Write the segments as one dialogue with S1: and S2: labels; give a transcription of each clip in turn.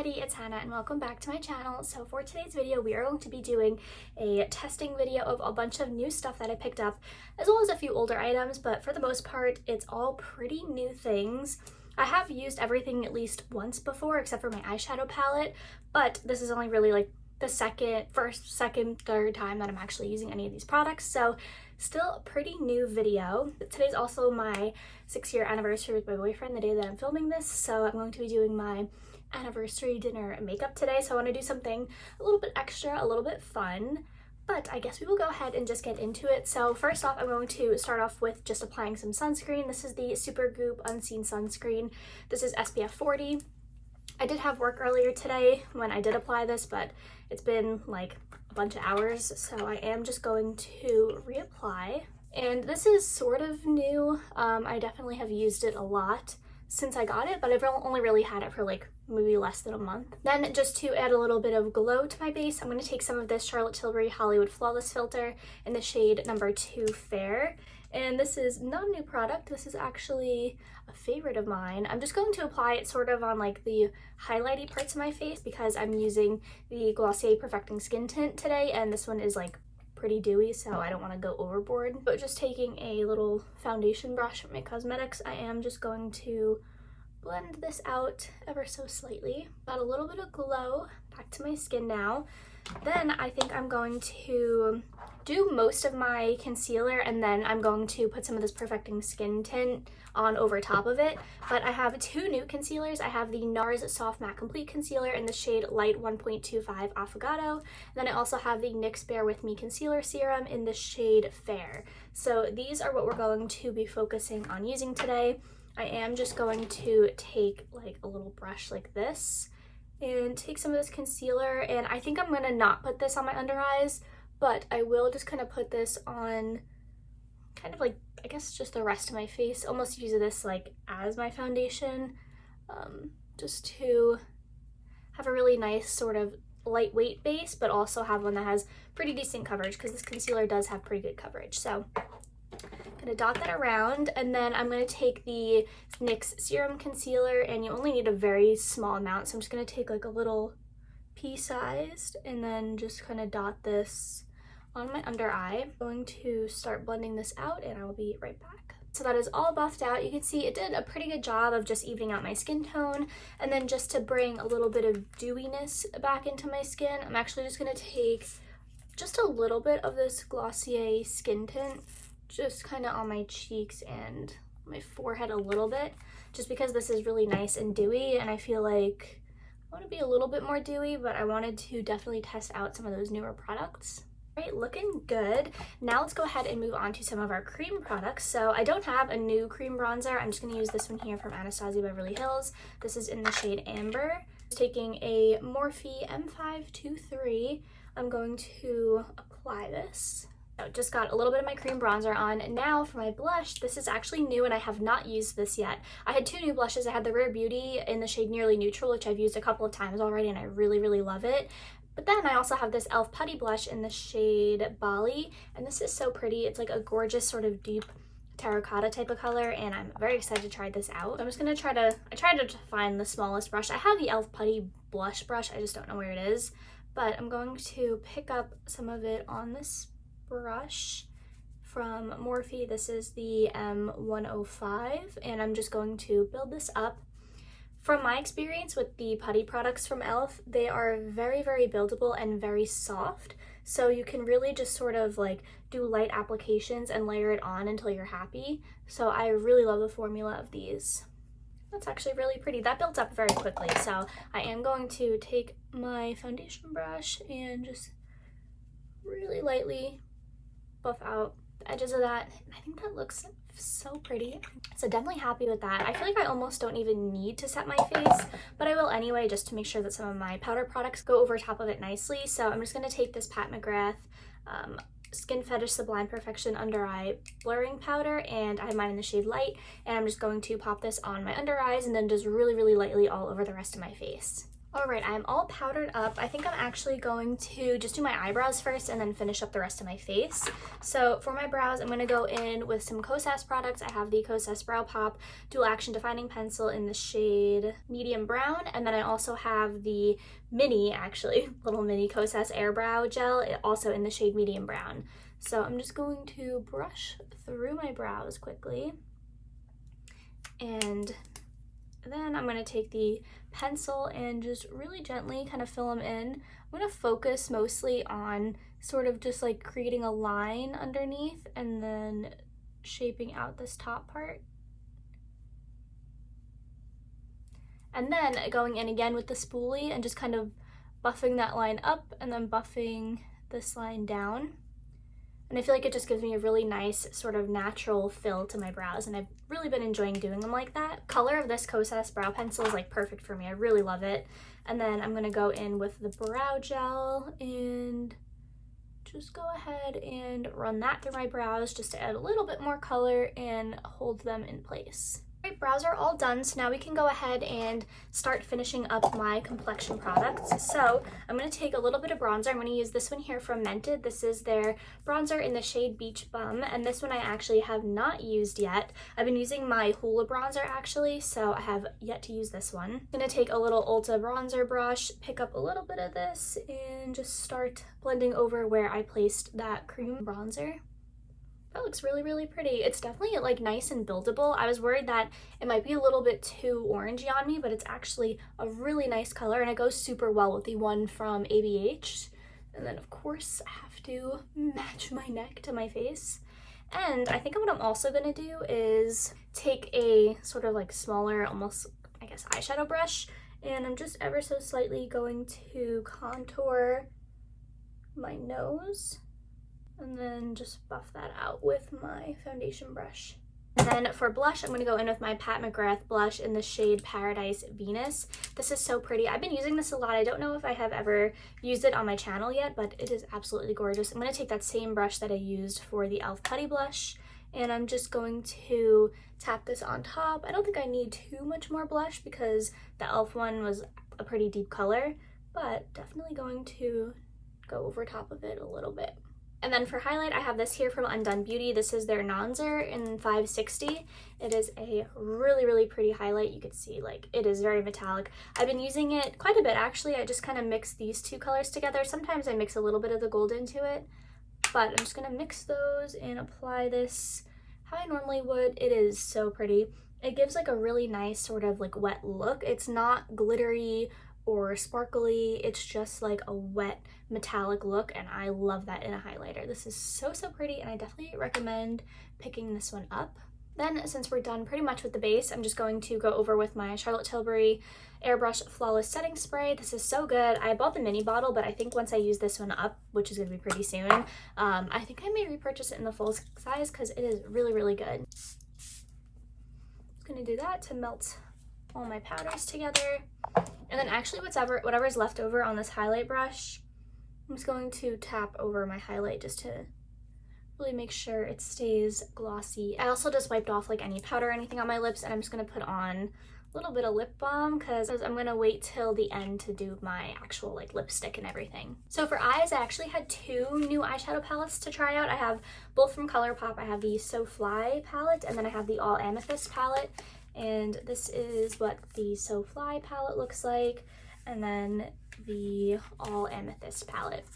S1: everybody, it's Hannah and welcome back to my channel. So for today's video, we are going to be doing a testing video of a bunch of new stuff that I picked up, as well as a few older items, but for the most part, it's all pretty new things. I have used everything at least once before, except for my eyeshadow palette, but this is only really like the first, second, third time that I'm actually using any of these products, so still a pretty new video. Today's also my 6-year anniversary with my boyfriend, the day that I'm filming this, so I'm going to be doing my anniversary dinner and makeup today, so I want to do something a little bit extra, a little bit fun, but I guess we will go ahead and just get into it. So first off, I'm going to start off with just applying some sunscreen. This is the Supergoop Unseen Sunscreen. This is SPF 40. I did have work earlier today when I did apply this, but it's been like a bunch of hours, so I am just going to reapply. And this is sort of new. I definitely have used it a lot since I got it, but I've only really had it for like maybe less than a month. Then just to add a little bit of glow to my base, I'm going to take some of this Charlotte Tilbury Hollywood Flawless Filter in the shade number 2 Fair. And this is not a new product, this is actually a favorite of mine. I'm just going to apply it sort of on like the highlighty parts of my face because I'm using the Glossier Perfecting Skin Tint today, and this one is like pretty dewy, so I don't want to go overboard. But just taking a little foundation brush from my cosmetics, I am just going to blend this out ever so slightly. Got a little bit of glow back to my skin now. Then I think I'm going to do most of my concealer, and then I'm going to put some of this Perfecting Skin Tint on over top of it. But I have 2 new concealers. I have the Nars Soft Matte Complete Concealer in the shade Light 1.25 Affogato. And then I also have the NYX Bear With Me Concealer Serum in the shade Fair. So these are what we're going to be focusing on using today. I am just going to take like a little brush like this and take some of this concealer, and I think I'm gonna not put this on my under eyes, but I will just kind of put this on kind of like, I guess, just the rest of my face. Almost use this like as my foundation, just to have a really nice sort of lightweight base, but also have one that has pretty decent coverage, because this concealer does have pretty good coverage. So I'm gonna dot that around, and then I'm gonna take the NYX Serum Concealer, and you only need a very small amount, so I'm just gonna take like a little pea-sized and then just kind of dot this on my under eye. I'm going to start blending this out, and I will be right back. So that is all buffed out. You can see it did a pretty good job of just evening out my skin tone, and then just to bring a little bit of dewiness back into my skin, I'm actually just gonna take just a little bit of this Glossier Skin Tint, just kind of on my cheeks and my forehead a little bit, just because this is really nice and dewy, and I feel like I want to be a little bit more dewy, but I wanted to definitely test out some of those newer products. All right, looking good. Now let's go ahead and move on to some of our cream products. So I don't have a new cream bronzer. I'm just going to use this one here from Anastasia Beverly Hills. This is in the shade Amber. Taking a Morphe M523, I'm going to apply this. Just got a little bit of my cream bronzer on. Now for my blush, this is actually new and I have not used this yet. I had 2 new blushes. I had the Rare Beauty in the shade Nearly Neutral, which I've used a couple of times already, and I really love it. But then I also have this e.l.f. Putty blush in the shade Bali, and this is so pretty. It's like a gorgeous sort of deep terracotta type of color, and I'm very excited to try this out. I'm just gonna I tried to find the smallest brush. I have the e.l.f. Putty blush brush, I just don't know where it is, but I'm going to pick up some of it on this brush from Morphe. This is the M105, and I'm just going to build this up. From my experience with the putty products from e.l.f., they are very buildable and very soft, so you can really just sort of like do light applications and layer it on until you're happy. So I really love the formula of these. That's actually really pretty. That builds up very quickly, so I am going to take my foundation brush and just really lightly buff out the edges of that. I think that looks so pretty. So definitely happy with that. I feel like I almost don't even need to set my face, but I will anyway, just to make sure that some of my powder products go over top of it nicely. So I'm just going to take this Pat McGrath Skin Fetish Sublime Perfection Under Eye Blurring Powder, and I have mine in the shade Light, and I'm just going to pop this on my under eyes and then just really lightly all over the rest of my face. Alright, I'm all powdered up. I think I'm actually going to just do my eyebrows first and then finish up the rest of my face. So for my brows, I'm going to go in with some Kosas products. I have the Kosas Brow Pop Dual Action Defining Pencil in the shade Medium Brown. And then I also have the little mini Kosas Airbrow Gel, also in the shade Medium Brown. So I'm just going to brush through my brows quickly. And then I'm going to take the pencil and just really gently kind of fill them in. I'm going to focus mostly on sort of just like creating a line underneath and then shaping out this top part. And then going in again with the spoolie and just kind of buffing that line up and then buffing this line down. And I feel like it just gives me a really nice sort of natural fill to my brows, and I've really been enjoying doing them like that. Color of this Kosas brow pencil is like perfect for me. I really love it. And then I'm gonna go in with the brow gel and just go ahead and run that through my brows just to add a little bit more color and hold them in place. Alright, brows are all done, so now we can go ahead and start finishing up my complexion products. So I'm going to take a little bit of bronzer. I'm going to use this one here from Mented. This is their bronzer in the shade Beach Bum, and this one I actually have not used yet. I've been using my Hoola bronzer actually, so I have yet to use this one. I'm going to take a little Ulta bronzer brush, pick up a little bit of this, and just start blending over where I placed that cream bronzer. That looks really, really pretty. It's definitely like nice and buildable. I was worried that it might be a little bit too orangey on me, but it's actually a really nice color and it goes super well with the one from ABH. And then of course I have to match my neck to my face. And I think what I'm also gonna do is take a sort of like smaller, almost I guess eyeshadow brush, and I'm just ever so slightly going to contour my nose. And then just buff that out with my foundation brush. And then for blush, I'm going to go in with my Pat McGrath blush in the shade Paradise Venus. This is so pretty. I've been using this a lot. I don't know if I have ever used it on my channel yet, but it is absolutely gorgeous. I'm going to take that same brush that I used for the e.l.f. Putty blush, and I'm just going to tap this on top. I don't think I need too much more blush because the e.l.f. one was a pretty deep color, but definitely going to go over top of it a little bit. And then for highlight, I have this here from Undone Beauty. This is their Nonser in 560. It is a really, really pretty highlight. You can see like it is very metallic. I've been using it quite a bit actually. I just kind of mix these two colors together. Sometimes I mix a little bit of the gold into it, but I'm just gonna mix those and apply this how I normally would. It is so pretty. It gives like a really nice sort of like wet look. It's not glittery or sparkly, it's just like a wet metallic look, and I love that in a highlighter. This is so, so pretty, and I definitely recommend picking this one up. Then, since we're done pretty much with the base, I'm just going to go over with my Charlotte Tilbury Airbrush Flawless Setting Spray. This is so good. I bought the mini bottle, but I think once I use this one up, which is going to be pretty soon, I think I may repurchase it in the full size because it is really, really good. I'm going to do that to melt all my powders together. And then actually whatever's left over on this highlight brush, I'm just going to tap over my highlight just to really make sure it stays glossy. I also just wiped off like any powder or anything on my lips, and I'm just going to put on a little bit of lip balm because I'm going to wait till the end to do my actual like lipstick and everything. So for eyes, I actually had two new eyeshadow palettes to try out. I have both from ColourPop. I have the So Fly palette, and then I have the All Amethyst palette. And this is what the So Fly palette looks like, and then the All Amethyst palette.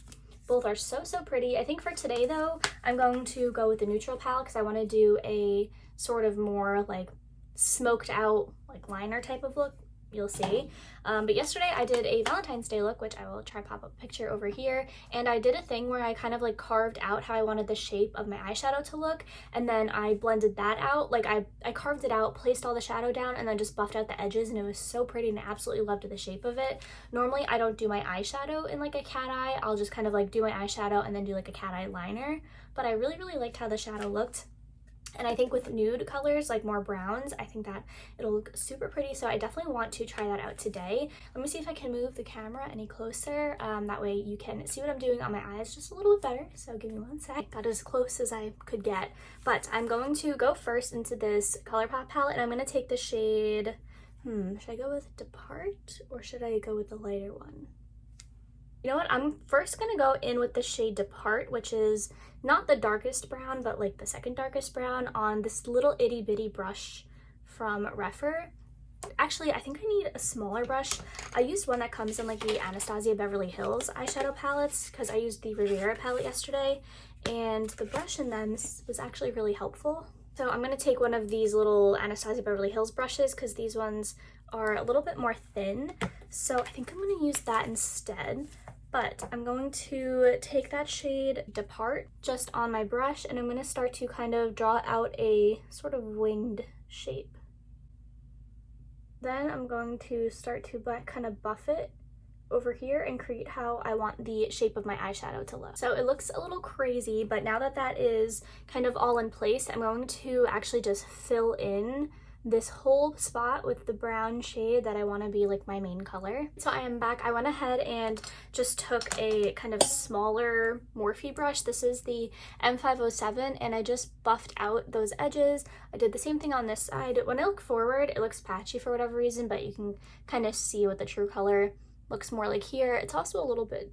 S1: Both are so, so pretty. I think for today though, I'm going to go with the neutral palette because I want to do a sort of more like smoked out like liner type of look. You'll see. But yesterday I did a Valentine's Day look, which I will try pop up a picture over here, and I did a thing where I kind of like carved out how I wanted the shape of my eyeshadow to look, and then I blended that out. Like I carved it out, placed all the shadow down, and then just buffed out the edges, and it was so pretty, and I absolutely loved the shape of it. Normally I don't do my eyeshadow in like a cat eye. I'll just kind of like do my eyeshadow and then do like a cat eye liner, but I really, really liked how the shadow looked. And I think with nude colors, like more browns, I think that it'll look super pretty. So I definitely want to try that out today. Let me see if I can move the camera any closer. That way you can see what I'm doing on my eyes just a little bit better. So give me one sec. Got as close as I could get. But I'm going to go first into this ColourPop palette, and I'm going to take the shade Should I go with Depart or should I go with the lighter one? You know what, I'm first gonna go in with the shade Depart, which is not the darkest brown, but like the second darkest brown on this little itty bitty brush from Refer. Actually, I think I need a smaller brush. I used one that comes in like the Anastasia Beverly Hills eyeshadow palettes because I used the Riviera palette yesterday, and the brush in them was actually really helpful. So I'm going to take one of these little Anastasia Beverly Hills brushes because these ones are a little bit more thin. So I think I'm going to use that instead. But I'm going to take that shade Depart just on my brush, and I'm going to start to kind of draw out a sort of winged shape. Then I'm going to start to kind of buff it over here and create how I want the shape of my eyeshadow to look. So it looks a little crazy, but now that that is kind of all in place, I'm going to actually just fill in this whole spot with the brown shade that I want to be like my main color. So I am back. I went ahead and just took a kind of smaller Morphe brush. This is the M507, and I just buffed out those edges. I did the same thing on this side. When I look forward, it looks patchy for whatever reason, but you can kind of see what the true color looks more like here. It's also a little bit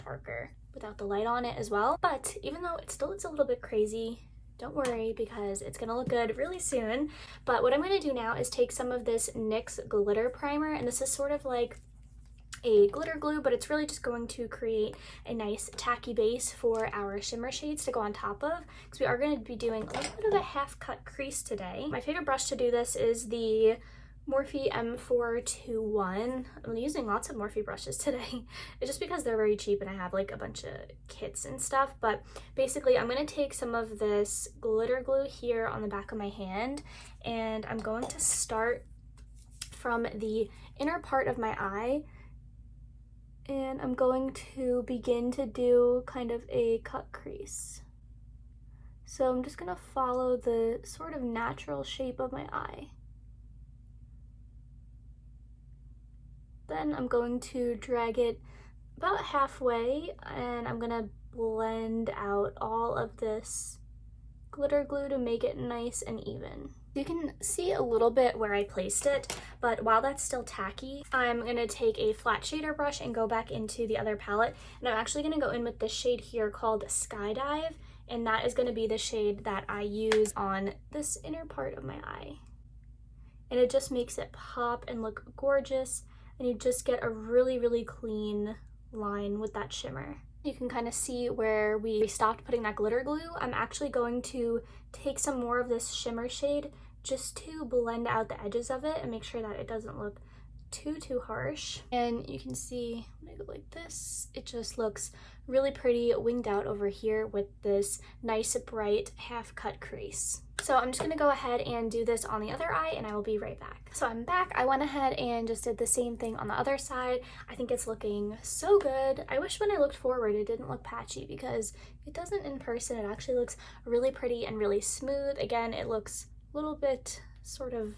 S1: darker without the light on it as well. But even though it still looks a little bit crazy, don't worry because it's gonna look good really soon. But what I'm gonna do now is take some of this NYX Glitter Primer, and this is sort of like a glitter glue, but it's really just going to create a nice tacky base for our shimmer shades to go on top of, because we are going to be doing a little bit of a half cut crease today. My favorite brush to do this is the Morphe M421. I'm using lots of Morphe brushes today. It's just because they're very cheap and I have like a bunch of kits and stuff. But basically I'm going to take some of this glitter glue here on the back of my hand, and I'm going to start from the inner part of my eye, and I'm going to begin to do kind of a cut crease. So I'm just going to follow the sort of natural shape of my eye. Then I'm going to drag it about halfway, and I'm gonna blend out all of this glitter glue to make it nice and even. You can see a little bit where I placed it, but while that's still tacky, I'm gonna take a flat shader brush and go back into the other palette, and I'm actually gonna go in with this shade here called Skydive, and that is gonna be the shade that I use on this inner part of my eye. And it just makes it pop and look gorgeous, and you just get a really, really clean line with that shimmer. You can kind of see where we stopped putting that glitter glue. I'm actually going to take some more of this shimmer shade just to blend out the edges of it and make sure that it doesn't look too harsh. And you can see when I go like this, it just looks really pretty winged out over here with this nice bright half cut crease. So I'm just gonna go ahead and do this on the other eye, and I will be right back. So I'm back. I went ahead and just did the same thing on the other side. I think it's looking so good. I wish when I looked forward it didn't look patchy, because it doesn't in person. It actually looks really pretty and really smooth. Again, it looks a little bit sort of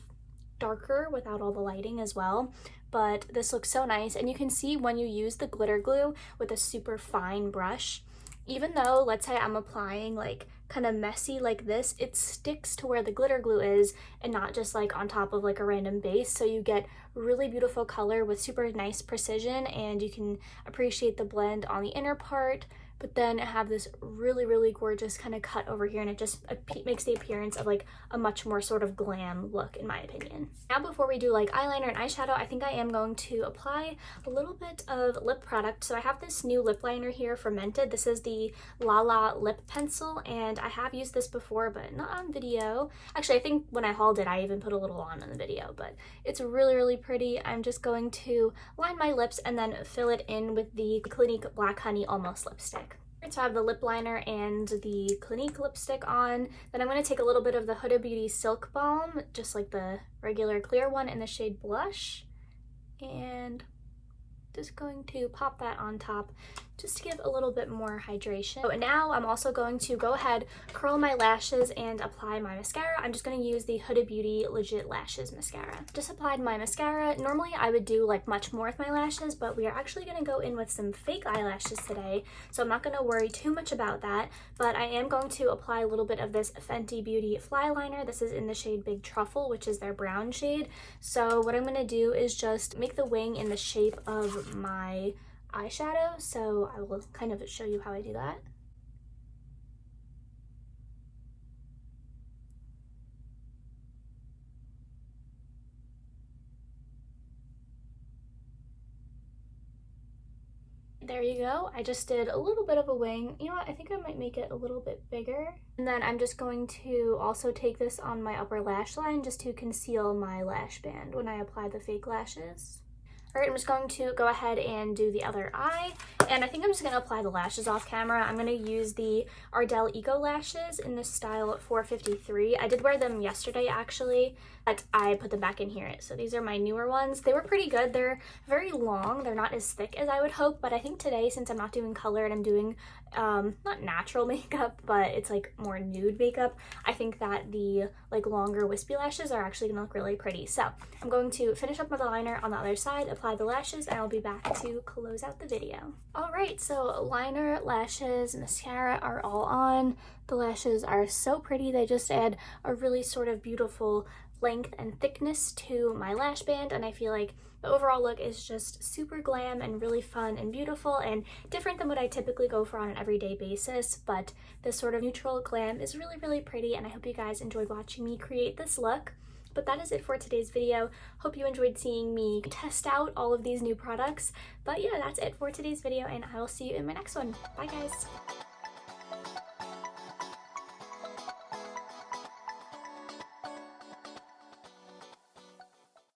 S1: darker without all the lighting as well, but this looks so nice. And you can see when you use the glitter glue with a super fine brush, even though, let's say I'm applying like kind of messy like this, it sticks to where the glitter glue is and not just like on top of like a random base. So you get really beautiful color with super nice precision, and you can appreciate the blend on the inner part, but then have this really gorgeous kind of cut over here, and it just makes the appearance of like a much more sort of glam look, in my opinion. Now before we do like eyeliner and eyeshadow, I think I am going to apply a little bit of lip product. So I have this new lip liner here from Mented. This is the Lala lip pencil, and I have used this before but not on video. Actually, I think when I hauled it I even put a little on in the video, but it's really pretty. I'm just going to line my lips and then fill it in with the Clinique Black Honey Almost lipstick. So I have the lip liner and the Clinique lipstick on. Then I'm going to take a little bit of the Huda Beauty Silk Balm, just like the regular clear one, in the shade Blush, and just going to pop that on top just to give a little bit more hydration. So now I'm also going to go ahead, curl my lashes, and apply my mascara. I'm just going to use the Huda Beauty Legit Lashes Mascara. Just applied my mascara. Normally I would do like much more with my lashes, but we are actually going to go in with some fake eyelashes today, so I'm not going to worry too much about that, but I am going to apply a little bit of this Fenty Beauty Fly Liner. This is in the shade Big Truffle, which is their brown shade. So what I'm going to do is just make the wing in the shape of my eyeshadow, so I will kind of show you how I do that. There you go. I just did a little bit of a wing. You know what? I think I might make it a little bit bigger. And then I'm just going to also take this on my upper lash line just to conceal my lash band when I apply the fake lashes. Alright, I'm just going to go ahead and do the other eye, and I think I'm just going to apply the lashes off camera. I'm going to use the Ardell Eco Lashes in this style 453. I did wear them yesterday actually, but I put them back in here. So these are my newer ones. They were pretty good. They're very long. They're not as thick as I would hope, but I think today, since I'm not doing color and I'm doing not natural makeup, but it's like more nude makeup, I think that the like longer wispy lashes are actually going to look really pretty. So I'm going to finish up with the liner on the other side, apply the lashes, and I'll be back to close out the video. Alright, so liner, lashes, mascara are all on. The lashes are so pretty. They just add a really sort of beautiful length and thickness to my lash band, and I feel like the overall look is just super glam and really fun and beautiful and different than what I typically go for on an everyday basis, but this sort of neutral glam is really, really pretty, and I hope you guys enjoyed watching me create this look. But that is it for today's video. Hope you enjoyed seeing me test out all of these new products. But yeah, that's it for today's video, and I will see you in my next one. Bye guys!